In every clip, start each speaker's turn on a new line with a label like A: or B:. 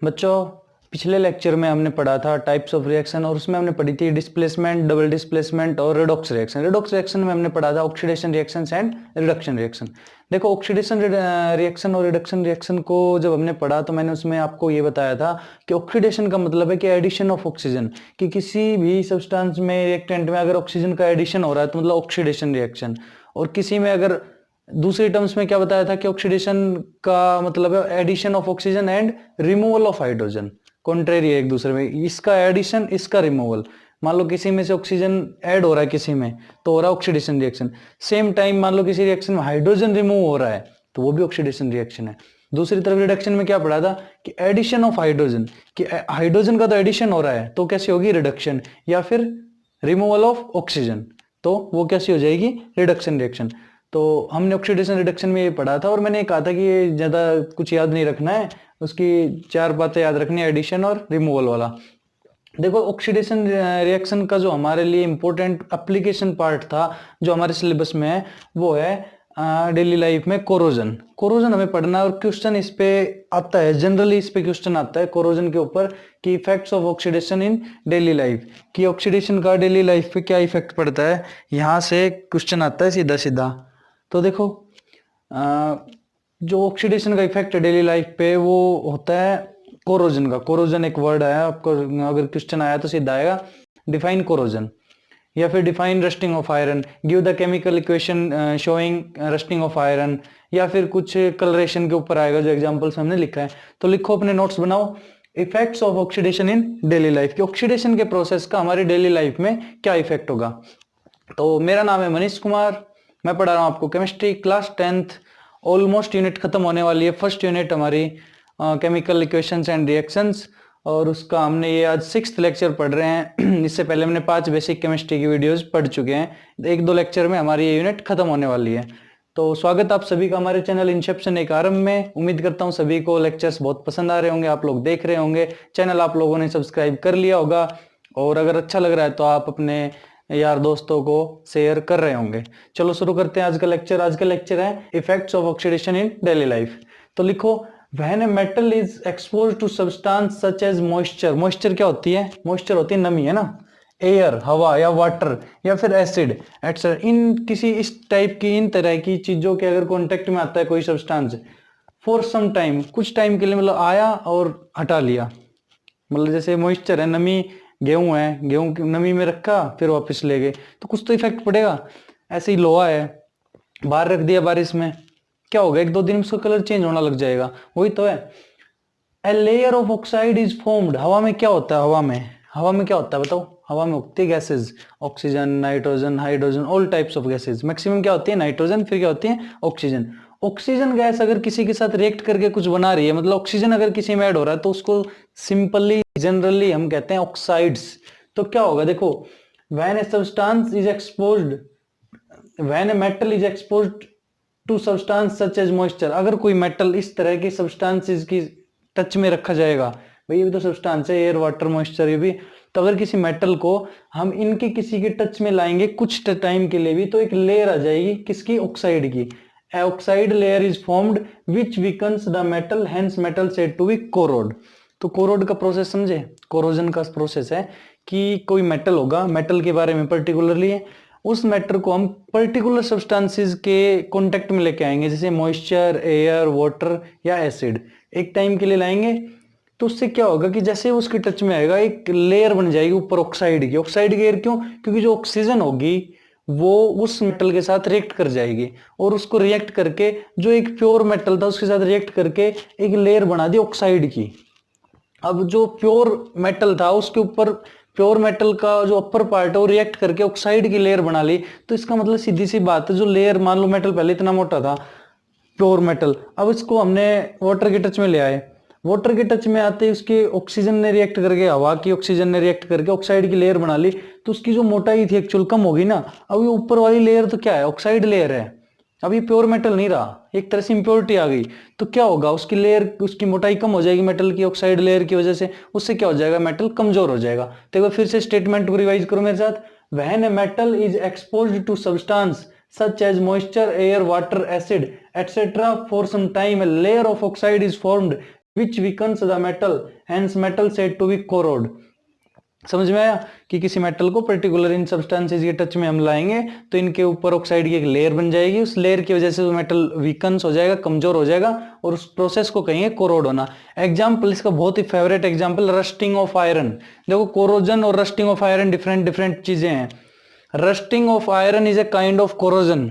A: बच्चों, पिछले लेक्चर में हमने पढ़ा था टाइप्स ऑफ रिएक्शन और उसमें हमने पढ़ी थी डिस्प्लेसमेंट, डबल डिस्प्लेसमेंट और रेडॉक्स रिएक्शन। रेडॉक्स रिएक्शन में हमने पढ़ा था oxidation reactions and reduction reaction. देखो, ऑक्सीडेशन रिएक्शन और रिडक्शन रिएक्शन को जब हमने पढ़ा तो मैंने उसमें आपको ये बताया था कि ऑक्सीडेशन का मतलब है कि एडिशन ऑफ ऑक्सीजन, कि किसी भी सब्सटेंस में रिएक्टेंट में अगर ऑक्सीजन का एडिशन हो रहा है तो मतलब ऑक्सीडेशन रिएक्शन। और किसी में अगर दूसरी टर्म्स में क्या बताया था कि ऑक्सीडेशन का मतलब है addition of oxygen and removal of hydrogen. Contrary है एक दूसरे में, इसका एडिशन इसका रिमूवल। मान लो किसी में से ऑक्सीजन ऐड हो रहा है किसी में तो हो रहा है ऑक्सीडेशन रिएक्शन। सेम टाइम मान लो किसी रिएक्शन में हाइड्रोजन रिमूव हो रहा है तो वो भी ऑक्सीडेशन रिएक्शन है। दूसरी तरफ रिडक्शन में क्या पढ़ा था कि एडिशन ऑफ हाइड्रोजन, कि हाइड्रोजन का तो एडिशन हो रहा है तो कैसी होगी रिडक्शन, या फिर रिमूवल ऑफ ऑक्सीजन तो वो कैसी हो जाएगी रिडक्शन रिएक्शन। तो हमने ऑक्सीडेशन रिडक्शन में ये पढ़ा था और मैंने कहा था कि ये ज्यादा कुछ याद नहीं रखना है, उसकी 4 बातें याद रखनी है, एडिशन और रिमूवल वाला। देखो, ऑक्सीडेशन रिएक्शन का जो हमारे लिए इंपॉर्टेंट एप्लीकेशन पार्ट था जो हमारे सिलेबस में है वो है डेली लाइफ में कोरोजन। कोरोजन हमें पढ़ना है और क्वेश्चन इस पे आता है, जनरली इस पे क्वेश्चन आता है कोरोजन के ऊपर कि effects of oxidation in daily life, कि ऑक्सीडेशन का डेली लाइफ पे क्या इफेक्ट पड़ता है। यहाँ से क्वेश्चन आता है सीधा सीधा। तो देखो, जो ऑक्सीडेशन का इफेक्ट है डेली लाइफ पे वो होता है कोरोजन का। कोरोजन एक वर्ड आया आपको, अगर क्वेश्चन आया तो सीधा आएगा डिफाइन कोरोजन, या फिर define rusting of iron, give the chemical equation showing rusting of iron, या फिर कुछ कलरेशन के ऊपर आएगा जो एग्जांपल्स हमने लिखा है। तो लिखो, अपने नोट्स बनाओ, effects of oxidation in daily life, कि ऑक्सीडेशन के प्रोसेस का हमारी डेली लाइफ में क्या इफेक्ट होगा। तो मेरा नाम है मनीष कुमार, मैं पढ़ा रहा हूँ आपको chemistry class 10th। Almost unit खत्म होने वाली है, फर्स्ट यूनिट हमारी केमिकल इक्वेशंस एंड रिएक्शंस, और उसका हमने ये आज 6th लेक्चर पढ़ रहे हैं। इससे पहले हमने 5 बेसिक केमिस्ट्री की वीडियोस पढ़ चुके हैं। 1-2 लेक्चर में हमारी ये यूनिट खत्म होने वाली है। तो स्वागत आप सभी का हमारे चैनल इंसेप्शन एक आरंभ में। उम्मीद करता हूँ सभी को लेक्चर्स बहुत पसंद आ रहे होंगे, आप लोग देख रहे होंगे, चैनल आप लोगों ने सब्सक्राइब कर लिया होगा, और अगर अच्छा लग रहा है तो आप अपने यार दोस्तों को शेयर कर रहे होंगे। चलो शुरू करते हैं आज का लेक्चर। आज का लेक्चर है effects of oxidation in daily life. तो लिखो, when a metal is exposed to substance such as moisture. Moisture क्या होती है? मॉइस्चर होती है नमी, है ना। एयर, हवा या वाटर या फिर एसिड एटसेट्रा, इन किसी इस टाइप की, इन तरह की चीजों के अगर कांटेक्ट में आता है कोई सब्सटेंस फॉर सम टाइम, कुछ टाइम के लिए, मतलब आया और हटा लिया। मतलब जैसे मॉइस्चर है, नमी, गेहूं है, गेहूं की नमी में रखा फिर वापस ले गए तो कुछ तो इफेक्ट पड़ेगा। ऐसे ही लोहा है, बाहर रख दिया बारिश में, क्या होगा, 1-2 दिन में उसका कलर चेंज होना लग जाएगा। वही तो है। A layer of oxide is formed. हवा में क्या होता है? हवा में क्या होता है बताओ? हवा में उगती है gases, oxygen, nitrogen, hydrogen, all types of gases. Maximum क्या होती है? नाइट्रोजन, फिर क्या होती है? ऑक्सीजन। ऑक्सीजन गैस अगर किसी के साथ रिएक्ट करके कुछ बना रही है, मतलब ऑक्सीजन अगर किसी में ऐड हो रहा है तो उसको सिंपली जनरली हम कहते हैं ऑक्साइड्स। तो क्या होगा देखो, when a substance is exposed, when a metal is exposed to substance such as moisture, अगर कोई मेटल इस तरह की सब्सटेंसेस की टच में रखा जाएगा, भाई ये भी तो सब्सटेंस है, एयर, वाटर, मॉइस्चर, ये भी। तो अगर किसी मेटल को हम इनके किसी के टच में लाएंगे कुछ टाइम के लिए भी, तो एक लेयर आ जाएगी किसकी? ऑक्साइड की। Oxide layer is formed which weakens the metal, hence metal said to be corrode. तो कोरोड का प्रोसेस समझे? कोरोजन का प्रोसेस है कि कोई मेटल होगा, मेटल के बारे में पर्टिकुलरली है, उस मेटल को हम पर्टिकुलर सब्सटेंसेस के कांटेक्ट में लेके आएंगे, जैसे मॉइस्चर, एयर, वाटर या एसिड, एक टाइम के लिए लाएंगे। तो उससे क्या होगा कि जैसे उसके टच में आएगा एक लेयर बन जाएगी ऊपर ऑक्साइड की। ऑक्साइड की लेयर क्यों? क्योंकि जो ऑक्सीजन होगी वो उस मेटल के साथ रिएक्ट कर जाएगी, और उसको रिएक्ट करके जो एक प्योर मेटल था उसके साथ रिएक्ट करके एक लेयर बना दी ऑक्साइड की। अब जो प्योर मेटल था उसके ऊपर, प्योर मेटल का जो अपर पार्ट है वो रिएक्ट करके ऑक्साइड की लेयर बना ली। तो इसका मतलब सीधी सी बात है, जो लेयर, मान लो मेटल पहले इतना मोटा था प्योर मेटल, अब इसको हमने वाटर के टच में ले आए, वाटर के टच में आते ही उसके ऑक्सीजन ने रिएक्ट करके, हवा की ऑक्सीजन ने रिएक्ट करके ऑक्साइड की लेयर बना ली, तो उसकी जो मोटाई थी एक्चुअल कम होगी ना। अब ये ऊपर वाली लेयर तो क्या है? ऑक्साइड लेयर है। अब ये प्योर मेटल नहीं रहा, एक तरह से इंप्योरिटी आ गई। तो क्या होगा, उसकी लेयर, उसकी मोटाई कम हो जाएगी मेटल की ऑक्साइड लेयर की वजह से। उससे क्या हो जाएगा? मेटल कमजोर हो जाएगा। तो एक बार फिर से स्टेटमेंट को रिवाइज करो मेरे साथ। When a metal is exposed to substance such as moisture, air, water, acid, etc. for some time, a layer of oxide is formed which weakens the metal, hence metal said to be corrode. समझ में आया कि किसी metal को particular इन substances के touch में हम लाएंगे तो इनके ऊपर ऑक्साइड की एक लेयर बन जाएगी, उस लेयर की वजह से वो मेटल वीकन्स हो जाएगा, कमजोर हो जाएगा, और उस प्रोसेस को कहेंगे कोरोड होना। एग्जाम्पल इसका बहुत ही favourite example rusting of iron. देखो कोरोजन और rusting of iron different different चीजें हैं। Rusting of iron is a kind of corrosion,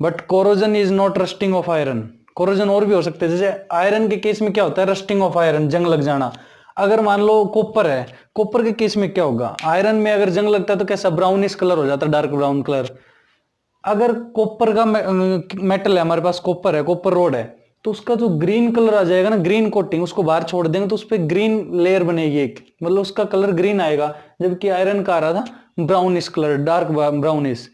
A: but corrosion is not rusting of iron. Corrosion और भी हो सकते हैं, जैसे आयरन के केस में क्या होता है, रस्टिंग ऑफ आयरन, जंग लग जाना। अगर मान लो कॉपर है, कॉपर के केस में क्या होगा, आयरन में अगर जंग लगता है तो कैसा ब्राउनिश कलर हो जाता है, डार्क ब्राउन कलर। अगर कॉपर का मेटल है हमारे पास, कॉपर है, कॉपर रोड है, तो उसका जो ग्रीन कलर आ जाएगा ना, ग्रीन कोटिंग, उसको बाहर छोड़ देंगे तो उस पर ग्रीन लेयर बनेगी एक, मतलब उसका कलर ग्रीन आएगा, जबकि आयरन का आ रहा था ब्राउनिश कलर, डार्क ब्राउनिश।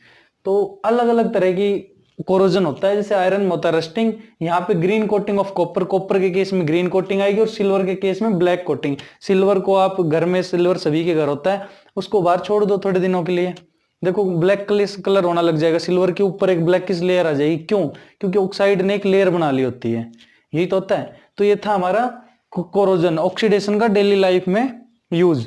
A: तो अलग अलग तरह की कोरोजन होता है, जैसे आयरन में होता है रस्टिंग, यहाँ पे green coating of copper, copper के केस में ग्रीन कोटिंग आएगी, और सिल्वर के केस में ब्लैक कोटिंग। सिल्वर को आप घर में, सिल्वर सभी के घर होता है, उसको बाहर छोड़ दो थोड़े दिनों के लिए, देखो ब्लैक कलर होना लग जाएगा, सिल्वर के ऊपर एक ब्लैक किस लेयर आ जाएगी, क्यों, क्योंकि ऑक्साइड ने एक लेयर बना ली होती है, यही तो होता है। तो ये था हमारा कोरोजन, ऑक्सीडेशन का डेली लाइफ में यूज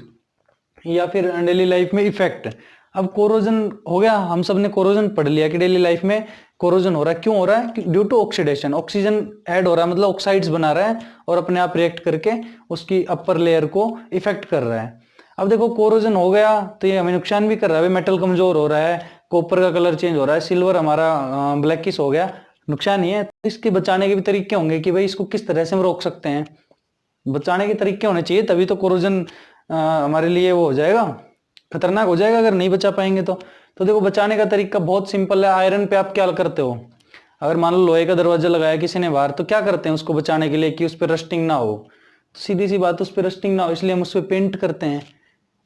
A: या फिर डेली लाइफ में इफेक्ट। अब कोरोजन हो गया, हम सब ने कोरोजन पढ़ लिया कि डेली लाइफ में कोरोजन हो रहा है, क्यों हो रहा है, due to oxidation, oxygen add हो रहा है, मतलब ऑक्साइड्स बना रहा है और अपने आप रिएक्ट करके उसकी अपर लेयर को इफेक्ट कर रहा है। अब देखो कोरोजन हो गया तो ये हमें नुकसान भी कर रहा है, मेटल कमजोर हो रहा है, कॉपर का कलर चेंज हो रहा है, सिल्वर हमारा ब्लैकिश हो गया, नुकसान ही है। तो इसके बचाने के भी तरीके होंगे कि भाई इसको किस तरह से हम रोक सकते हैं, बचाने के तरीके होने चाहिए, तभी तो कोरोजन हमारे लिए वो हो जाएगा, खतरनाक हो जाएगा अगर नहीं बचा पाएंगे तो देखो बचाने का तरीका बहुत सिंपल है। आयरन पे आप क्या करते हो, अगर मान लो लोहे का दरवाजा लगाया किसी ने बाहर, तो क्या करते हैं उसको बचाने के लिए कि उस पर रस्टिंग ना हो, तो सीधी सी बात, उस पर रस्टिंग ना हो इसलिए हम उस पर पेंट करते हैं,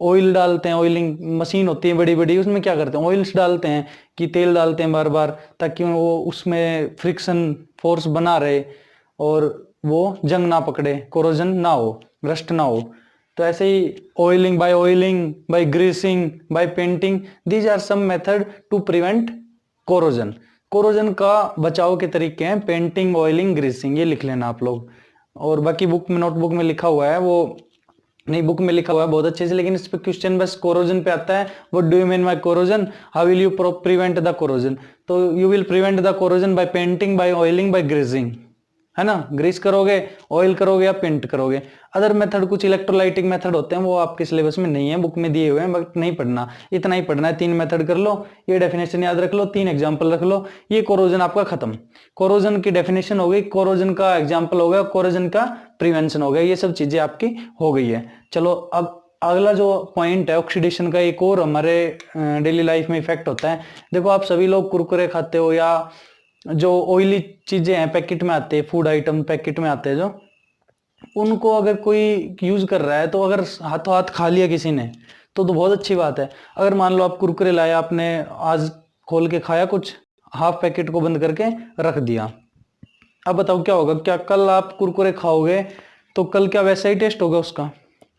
A: ऑयल डालते हैं, ऑयलिंग मशीन होती है बड़ी बड़ी, उसमें क्या करते हैं, ऑयल्स डालते हैं, कि तेल डालते हैं बार बार, ताकि वो उसमें फ्रिक्शन फोर्स बना रहे और वो जंग ना पकड़े, कोरोजन ना हो, रस्ट ना हो। तो ऐसे ही oiling by greasing by painting, these are some method to prevent corrosion. Corrosion का बचाव के तरीके हैं पेंटिंग, ऑयलिंग, ग्रीसिंग, ये लिख लेना आप लोग। और बाकी बुक में, नोटबुक में लिखा हुआ है, वो नहीं बुक में लिखा हुआ है बहुत अच्छे से, लेकिन इस पे क्वेश्चन बस कोरोजन पे आता है, what do you mean by corrosion, how will you prevent the corrosion. तो you will prevent the corrosion by painting, by oiling, by greasing, है ना, ग्रीस करोगे, ऑयल करोगे या पेंट करोगे। अदर मेथड कुछ इलेक्ट्रोलाइटिक मेथड होते हैं, वो आपके सिलेबस में नहीं है, बुक में दिए हुए हैं, बट नहीं पढ़ना, इतना ही पढ़ना है, 3 मेथड कर लो, ये डेफिनेशन याद रख लो, 3 एग्जांपल रख लो, ये कोरोजन आपका खत्म। कोरोजन की डेफिनेशन हो गई, कोरोजन का एग्जाम्पल हो गया, कोरोजन का प्रिवेंशन हो गया, ये सब चीजें आपकी हो गई है। चलो अब अगला जो पॉइंट है ऑक्सीडेशन का, एक और हमारे डेली लाइफ में इफेक्ट होता है। देखो आप सभी लोग कुरकुरे खाते हो या जो ऑयली चीजें हैं पैकेट में आते हैं, फूड आइटम पैकेट में आते हैं जो, उनको अगर कोई यूज कर रहा है तो अगर हाथों हाथ खा लिया किसी ने तो बहुत अच्छी बात है। अगर मान लो आप कुरकुरे लाया, आपने आज खोल के खाया कुछ, हाफ पैकेट को बंद करके रख दिया, अब बताओ क्या होगा, क्या कल आप कुरकुरे खाओगे तो कल क्या वैसा ही टेस्ट होगा उसका,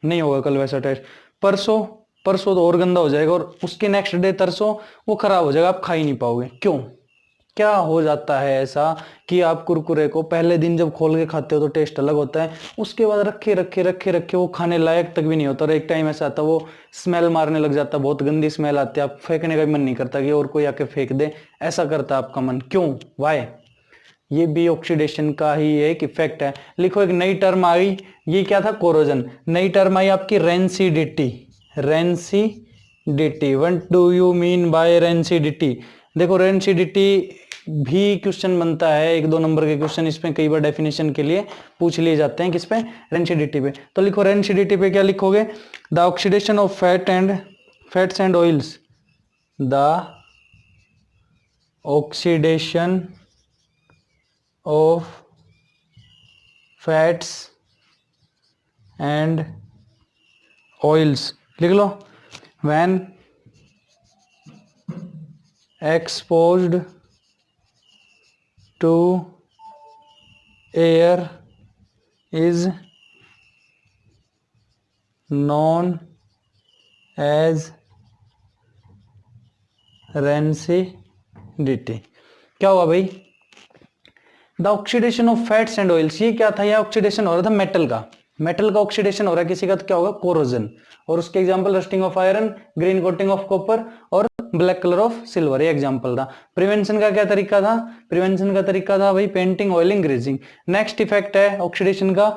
A: नहीं होगा कल वैसा टेस्ट। परसों, परसों तो और गंदा हो जाएगा, और उसके नेक्स्ट डे तरसों वो खराब हो जाएगा, आप खा ही नहीं पाओगे। क्यों, क्या हो जाता है ऐसा कि आप कुरकुरे को पहले दिन जब खोल के खाते हो तो टेस्ट अलग होता है, उसके बाद रखे रखे रखे रखे वो खाने लायक तक भी नहीं होता, और एक टाइम ऐसा आता है वो स्मेल मारने लग जाता है, बहुत गंदी स्मेल आती है, आप फेंकने का भी मन नहीं करता कि और कोई आके फेंक दे, ऐसा करता है आपका मन। क्यों, वाई, ये भी ऑक्सीडेशन का ही एक इफेक्ट है। लिखो एक नई टर्म आई, ये क्या था, कोरोजन। नई टर्म आई आपकी rancidity, rancidity, what do you mean bye rancidity. देखो रेंसिडिटी भी क्वेश्चन बनता है, 1-2 नंबर के क्वेश्चन इसमें कई बार डेफिनेशन के लिए पूछ लिए जाते हैं, किस पे, रेंसिडिटी पे। तो लिखो रेंसिडिटी पे क्या लिखोगे, the oxidation of fats and oils, the oxidation of fats and oils, लिख लो, when exposed to air is known as rancidity. क्या हुआ भाई, the oxidation of fats and oils, ये क्या था, यह ऑक्सीडेशन हो रहा था मेटल का, मेटल का ऑक्सीडेशन हो रहा है किसी का, तो क्या होगा, कोरोजन। और उसके example rusting of iron, green coating of copper और ब्लैक कलर ऑफ सिल्वर, ये एग्जांपल था। प्रिवेंशन का क्या तरीका था, प्रिवेंशन का तरीका था भाई painting, oiling, grazing. Next effect है ऑक्सीडेशन का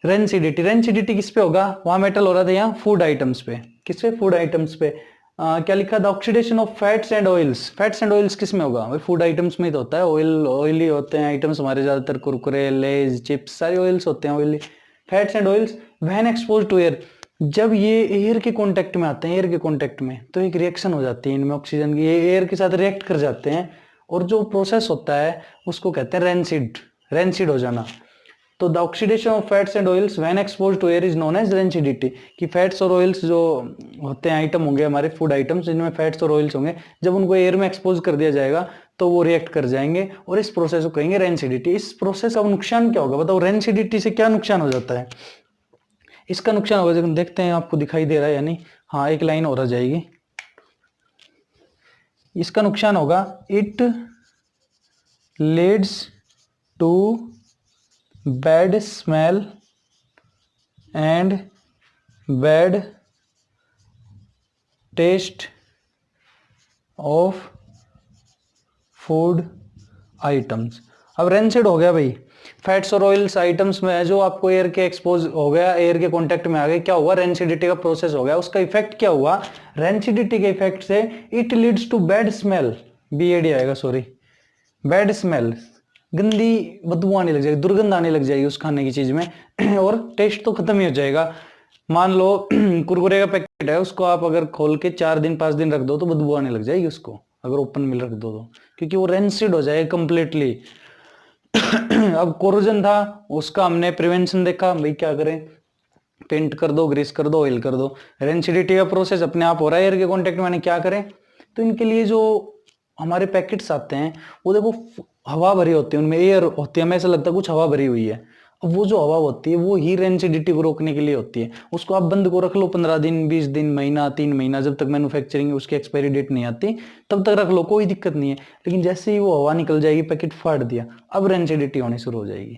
A: रेंसिडिटी, रेंसिडिटी किस पे होगा, वहां मेटल हो रहा था, यहाँ फूड आइटम्स पे, किस पे, फूड आइटम्स पे। क्या लिखा था, oxidation of fats and oils, fats and oils किस में होगा भाई, फूड आइटम्स में ही तो होता है, ऑयल ऑयली होते हैं आइटम्स हमारे ज्यादातर, कुरकुरे, लेज, चिप्स, सारे ऑयल्स होते हैं oily. Fats and oils when expose to air, जब ये एयर के कांटेक्ट में आते हैं, एयर के कांटेक्ट में, तो एक रिएक्शन हो जाती है इनमें ऑक्सीजन की, ये एयर के साथ रिएक्ट कर जाते हैं, और जो प्रोसेस होता है उसको कहते हैं रेंसिड, रेंसिड हो जाना। तो the oxidation of fats and oils when expose to air is known as rancidity, कि फैट्स और ऑयल्स जो होते हैं आइटम होंगे हमारे फूड आइटम्स, जिनमें फैट्स और ऑयल्स होंगे, जब उनको एयर में एक्सपोज कर दिया जाएगा तो वो रिएक्ट कर जाएंगे, और इस प्रोसेस को कहेंगे रेंसिडिटी। इस प्रोसेस का नुकसान क्या होगा बताओ, रेंसिडिटी से क्या नुकसान हो जाता है, इसका नुकसान होगा, देखते हैं आपको दिखाई दे रहा है या नहीं, हाँ एक लाइन और आ जाएगी। इसका नुकसान होगा, it leads to bad smell and bad taste of food items. अब रेंसिड हो गया भाई, फैट्स और ऑयल्स आइटम्स में जो आपको एयर के एक्सपोज हो गया, एयर के कांटेक्ट में आ गए, क्या हुआ, रेंसिडिटी का प्रोसेस हो गया। उसका इफेक्ट क्या हुआ, रेंसिडिटी के इफेक्ट से it leads to bad smell, BAD आएगा सॉरी, बैड स्मेल, गंदी बदबू आने लग जाएगी, दुर्गंध आने लग जाएगी उस खाने की चीज में, और टेस्ट तो खत्म ही हो जाएगा। मान लो कुरकुरे का पैकेट है, उसको आप अगर खोल के 4 दिन 5 दिन रख दो तो बदबू आने लग जाएगी उसको, अगर ओपन में रख दो तो, क्योंकि वो रेंसिड हो जाएगा कंप्लीटली। अब कोरोजन था, उसका हमने प्रिवेंशन देखा, भाई क्या करें, पेंट कर दो, ग्रीस कर दो, ऑयल कर दो। रेंसिडिटी का प्रोसेस अपने आप हो रहा है एयर के कांटेक्ट में, क्या करें, तो इनके लिए जो हमारे पैकेट्स आते हैं वो देखो हवा भरी होती है, उनमें एयर होती है, हमें ऐसा लगता है कुछ हवा भरी हुई है। अब वो जो हवा होती है वो ही रेंसिडिटी को रोकने के लिए होती है। उसको आप बंद को रख लो 15 दिन, 20 दिन, महीना, 3 महीना, जब तक मैन्युफैक्चरिंग उसकी एक्सपायरी डेट नहीं आती तब तक रख लो, कोई दिक्कत नहीं है। लेकिन जैसे ही वो हवा निकल जाएगी, पैकेट फाड़ दिया, अब रेंसिडिटी होनी शुरू हो जाएगी।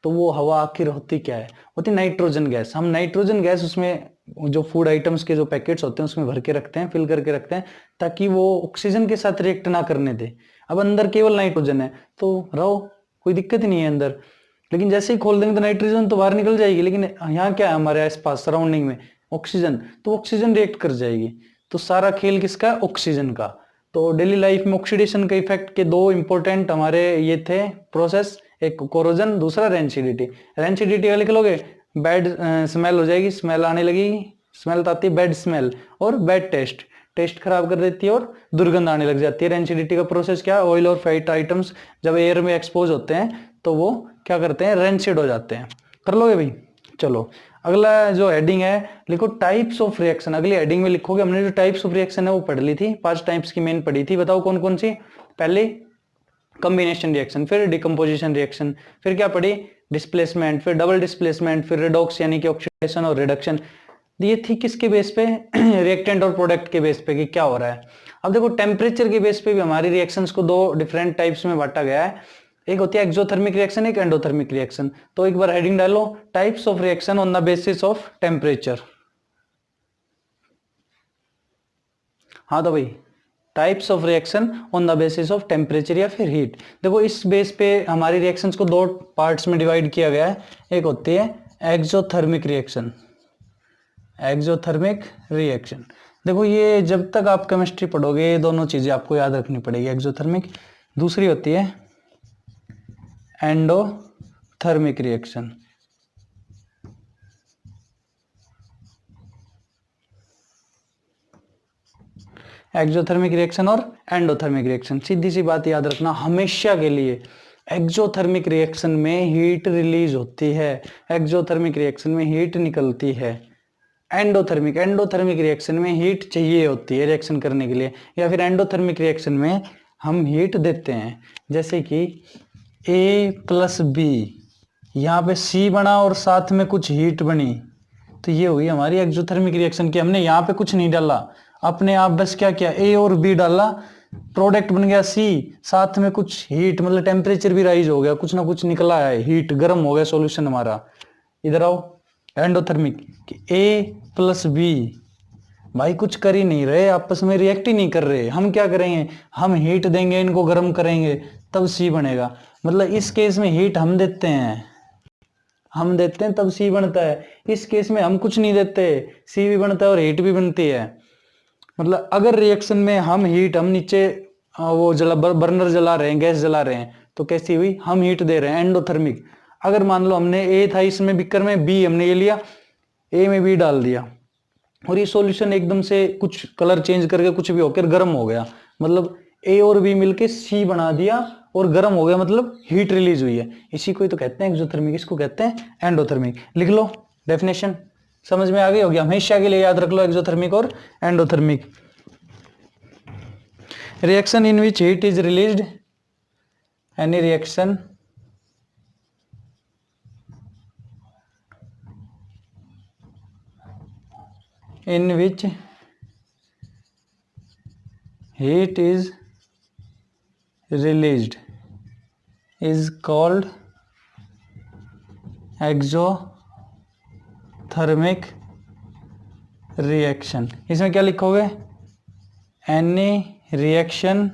A: तो वो हवा आखिर होती क्या है, होती नाइट्रोजन गैस। हम नाइट्रोजन गैस उसमें जो फूड आइटम्स के जो पैकेट्स होते हैं उसमें भर के रखते हैं, फिल करके रखते हैं, ताकि वो ऑक्सीजन के साथ रिएक्ट ना करने दे। अब अंदर केवल नाइट्रोजन है तो रहो, कोई दिक्कत ही नहीं है अंदर। लेकिन जैसे ही खोल देंगे तो नाइट्रोजन तो बाहर निकल जाएगी, लेकिन यहाँ क्या है हमारे आसपास सराउंडिंग में, ऑक्सीजन, तो ऑक्सीजन रिएक्ट कर जाएगी। तो सारा खेल किसका है, ऑक्सीजन का। तो डेली लाइफ में ऑक्सीडेशन के इफेक्ट के 2 इंपॉर्टेंट हमारे ये थे प्रोसेस, एक कोरोजन, दूसरा रेंसिडिटी। रेंसिडिटी का लिख लोगे, बैड स्मेल हो जाएगी, स्मेल आने लगेगी, स्मेल तो आती है बैड स्मेल, और बैड टेस्ट, टेस्ट खराब कर देती है और दुर्गंध आने लग जाती है। रेंसिडिटी का प्रोसेस क्या है, ऑयल और फैट आइटम्स जब एयर में एक्सपोज होते हैं तो वो क्या करते हैं, रेंसिड हो जाते हैं। कर लोगे भाई, चलो अगला जो हेडिंग है लिखो टाइप्स ऑफ रिएक्शन। अगली हेडिंग में लिखोगे, हमने जो टाइप्स ऑफ रिएक्शन है वो पढ़ ली थी, 5 टाइप्स की मेन पढ़ी थी, बताओ कौन कौन सी। पहले कॉम्बिनेशन रिएक्शन, फिर डिकम्पोजिशन रिएक्शन, फिर क्या पढ़ी, डिस्प्लेसमेंट, फिर डबल डिस्प्लेसमेंट, फिर रिडॉक्स यानी कि ऑक्सीडेशन और रिडक्शन। ये थी किसके बेस पे, रिएक्टेंट और प्रोडक्ट के बेस पे कि क्या हो रहा है। अब देखो टेम्परेचर के बेस पे भी हमारी रिएक्शंस को 2 डिफरेंट टाइप्स में बांटा गया है, एक होती है एक्सोथर्मिक रिएक्शन, एक एंडोथर्मिक रिएक्शन। तो एक बार हेडिंग डालो, types of reaction on the basis of temperature. हाँ तो भाई types of reaction on the basis of temperature या फिर हीट। देखो इस बेस पे हमारी रिएक्शंस को 2 पार्ट्स में डिवाइड किया गया है, एक होती है एक्सोथर्मिक रिएक्शन, एक्सोथर्मिक रिएक्शन। देखो ये जब तक आप केमिस्ट्री पढ़ोगे ये दोनों चीजें आपको याद रखनी पड़ेगी, एक्सोथर्मिक। दूसरी होती है एंडोथर्मिक रिएक्शन। एक्सोथर्मिक रिएक्शन और एंडोथर्मिक रिएक्शन, सीधी सी बात याद रखना हमेशा के लिए। एक्सोथर्मिक रिएक्शन में हीट रिलीज होती है, एक्सोथर्मिक रिएक्शन में हीट निकलती है। एंडोथर्मिक रिएक्शन में हीट चाहिए होती है रिएक्शन करने के लिए, या फिर एंडोथर्मिक रिएक्शन में हम हीट देते हैं। जैसे कि A+B, यहाँ पे C बना और साथ में कुछ हीट बनी, तो ये हुई हमारी एक्सोथर्मिक रिएक्शन की। हमने यहाँ पे कुछ नहीं डाला, अपने आप बस क्या किया, A और B डाला, प्रोडक्ट बन गया सी, साथ में कुछ हीट मतलब टेम्परेचर भी राइज हो गया, कुछ ना कुछ निकला है, हीट गर्म हो गया सॉल्यूशन हमारा। इधर आओ, एंडोथर्मिक, ए प्लस बी, भाई कुछ कर ही नहीं रहे, आपस में रिएक्ट ही नहीं कर रहे, हम क्या करेंगे, हम हीट देंगे, इनको गर्म करेंगे, तब सी बनेगा। मतलब इस केस में हीट हम देते हैं तब सी बनता है। इस केस में हम कुछ नहीं देते, सी भी बनता है और हीट भी बनती है। मतलब अगर रिएक्शन में हम हीट, हम नीचे वो बर्नर जला रहे हैं, गैस जला रहे हैं, तो कैसी हुई, हम हीट दे रहे हैं, एंडोथर्मिक। अगर मान लो हमने ए था इसमें बिकर में, बी हमने ये लिया, ए में बी डाल दिया और ये सॉल्यूशन एकदम से कुछ कलर चेंज करके कुछ भी होकर गर्म हो गया, मतलब ए और बी मिलके सी बना दिया और गर्म हो गया, मतलब हीट रिलीज हुई है। इसी को ही तो कहते हैं एक्सोथर्मिक, इसको कहते हैं एंडोथर्मिक। लिख लो डेफिनेशन, समझ में आ गई होगी, हमेशा के लिए याद रख लो एक्सोथर्मिक और endothermic. Reaction in which heat is released, any reaction in which heat is released is called exothermic reaction। इसमें क्या लिखोगे, any reaction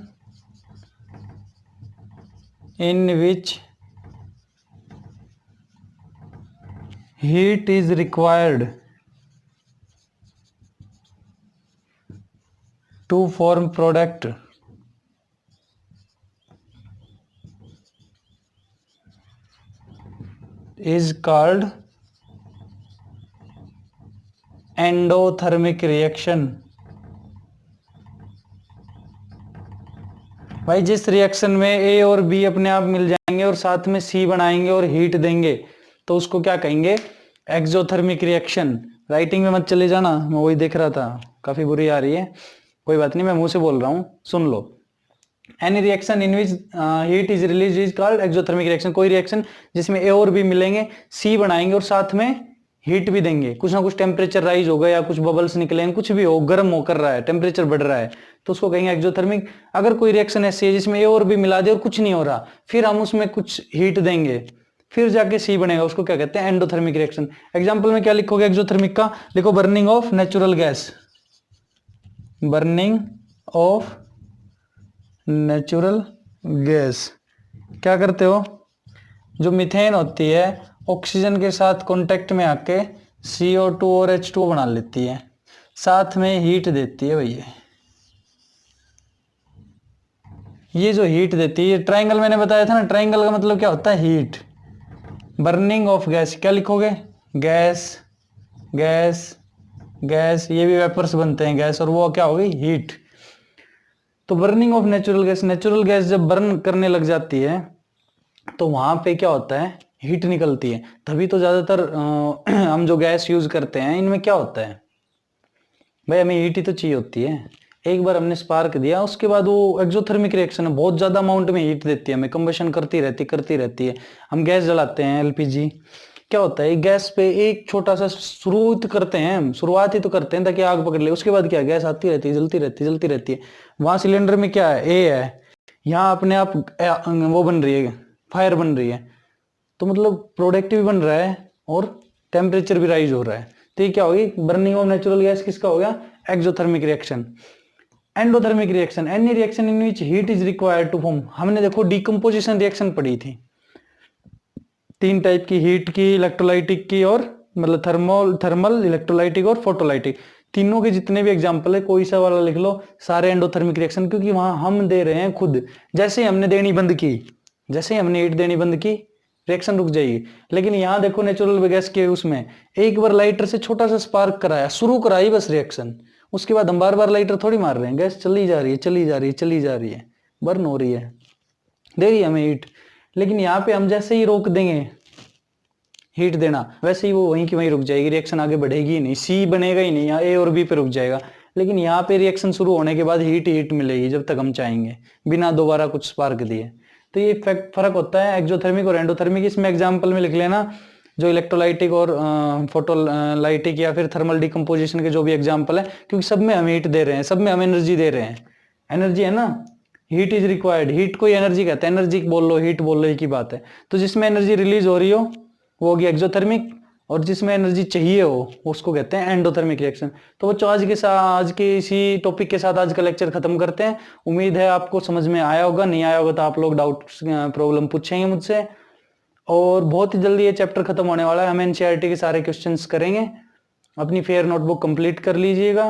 A: in which heat is required to form product is called endothermic reaction। भाई जिस reaction में ए और B अपने आप मिल जाएंगे और साथ में सी बनाएंगे और हीट देंगे, तो उसको क्या कहेंगे, एक्सोथर्मिक रिएक्शन। राइटिंग में मत चले जाना, मैं वही देख रहा था, काफी बुरी आ रही है, कोई बात नहीं, मैं मुंह से बोल रहा हूं, सुन लो। Any reaction in which heat is released is called exothermic reaction. कोई रिएक्शन जिसमें ए और बी मिलेंगे, सी बनाएंगे और साथ में हीट भी देंगे, कुछ ना कुछ टेम्परेचर राइज होगा या कुछ बबल्स निकलेंगे, कुछ भी हो, गर्म हो कर रहा है, टेम्परेचर बढ़ रहा है, तो उसको कहेंगे एक्सोथर्मिक। अगर कोई रिएक्शन ऐसी है जिसमें ए और बी मिला दे और कुछ नहीं हो रहा, फिर हम उसमें कुछ हीट देंगे, फिर जाके सी बनेगा, उसको क्या कहते हैं, एंडोथर्मिक रिएक्शन। एग्जाम्पल में क्या लिखोगे एक्सोथर्मिक का, लिखो burning of natural gas, burning of natural gas. क्या करते हो, जो मीथेन होती है ऑक्सीजन के साथ कांटेक्ट में आके CO2 और H2O बना लेती है, साथ में हीट देती है भैया। ये जो हीट देती है, ट्रायंगल मैंने बताया था ना, ट्रायंगल का मतलब क्या होता है, हीट। बर्निंग ऑफ गैस, क्या लिखोगे, गैस गैस गैस, ये भी वेपर्स बनते हैं गैस, और वो क्या हो गई, हीट। तो burning of natural gas, natural gas जब बर्न करने लग जाती है तो वहां पे क्या होता है, हीट निकलती है। तभी तो ज्यादातर हम जो गैस यूज करते हैं इनमें क्या होता है भाई, हमें हीट ही तो चाहिए होती है। एक बार हमने स्पार्क दिया, उसके बाद वो एक्सोथर्मिक रिएक्शन है, बहुत ज्यादा अमाउंट में हीट देती है हमें, कंबशन करती रहती है। हम गैस जलाते हैं LPG, क्या होता है, गैस पे एक छोटा सा शुरुआत ही तो करते हैं ताकि आग पकड़ ले, उसके बाद क्या, गैस आती रहती है, जलती रहती है। वहां सिलेंडर में क्या है, ए है, यहाँ अपने आप वो बन रही है, फायर बन रही है, तो मतलब प्रोडक्ट भी बन रहा है और टेम्परेचर भी राइज हो रहा है। तो ये क्या होगी, बर्निंग ऑफ नेचुरल गैस किसका हो गया, exothermic reaction. Endothermic reaction, any reaction in which heat is required to form. हमने देखो डिकम्पोजिशन रिएक्शन पढ़ी थी, 3 टाइप की, हीट की, इलेक्ट्रोलाइटिक की, और मतलब थर्मल, इलेक्ट्रोलाइटिक और फोटोलाइटिक। तीनों के जितने भी एग्जांपल है, कोई सा वाला लिख लो, सारे एंडोथर्मिक रिएक्शन, क्योंकि वहां हम दे रहे हैं खुद। जैसे ही हमने हीट देनी बंद की, रिएक्शन रुक जाएगी। लेकिन यहाँ देखो नेचुरल गैस के उसमें एक बार लाइटर से छोटा सा स्पार्क कराया, शुरू कराई बस रिएक्शन, उसके बाद हम बार बार लाइटर थोड़ी मार रहे हैं, गैस चली जा रही है, बर्न हो रही है, दे रही है हमें हीट। लेकिन यहाँ पे हम जैसे ही रोक देंगे हीट देना, वैसे ही वो वहीं की वहीं रुक जाएगी, रिएक्शन आगे बढ़ेगी ही नहीं, सी बनेगा ही नहीं, यहाँ ए और बी पे रुक जाएगा। लेकिन यहाँ पे रिएक्शन शुरू होने के बाद हीट मिलेगी जब तक हम चाहेंगे, बिना दोबारा कुछ स्पार्क दिए। तो ये फर्क होता है एक्सोथर्मिक और एंडोथर्मिक। इसमें एग्जाम्पल में लिख लेना, जो इलेक्ट्रोलाइटिक और फोटोलाइटिक या फिर थर्मल डिकम्पोजिशन के जो भी एग्जाम्पल है, क्योंकि सब में हम हीट दे रहे हैं, सब में हम एनर्जी दे रहे हैं, एनर्जी है ना, हीट इज रिक्वायर्ड, हीट कोई एनर्जी कहते हैं, एनर्जी बोल लो हीट बोल लो एक ही बात है। तो जिसमें एनर्जी रिलीज हो रही हो वो होगी एक्सोथर्मिक, और जिसमें एनर्जी चाहिए हो उसको कहते हैं एंडोथर्मिक रिएक्शन। तो बच्चों आज के इसी टॉपिक के साथ आज का लेक्चर खत्म करते हैं। उम्मीद है आपको समझ में आया होगा, नहीं आया होगा तो आप लोग डाउट प्रॉब्लम पूछेंगे मुझसे, और बहुत ही जल्दी ये चैप्टर खत्म होने वाला है। हम एनसीईआरटी के सारे क्वेश्चंस करेंगे। अपनी फेयर नोटबुक कंप्लीट कर लीजिएगा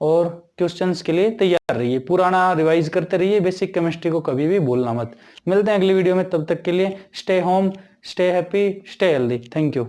A: और क्वेश्चंस के लिए तैयार रहिए, पुराना रिवाइज करते रहिए, बेसिक केमिस्ट्री को कभी भी भूलना मत। मिलते हैं अगली वीडियो में, तब तक के लिए stay home, stay happy, stay healthy. Thank you.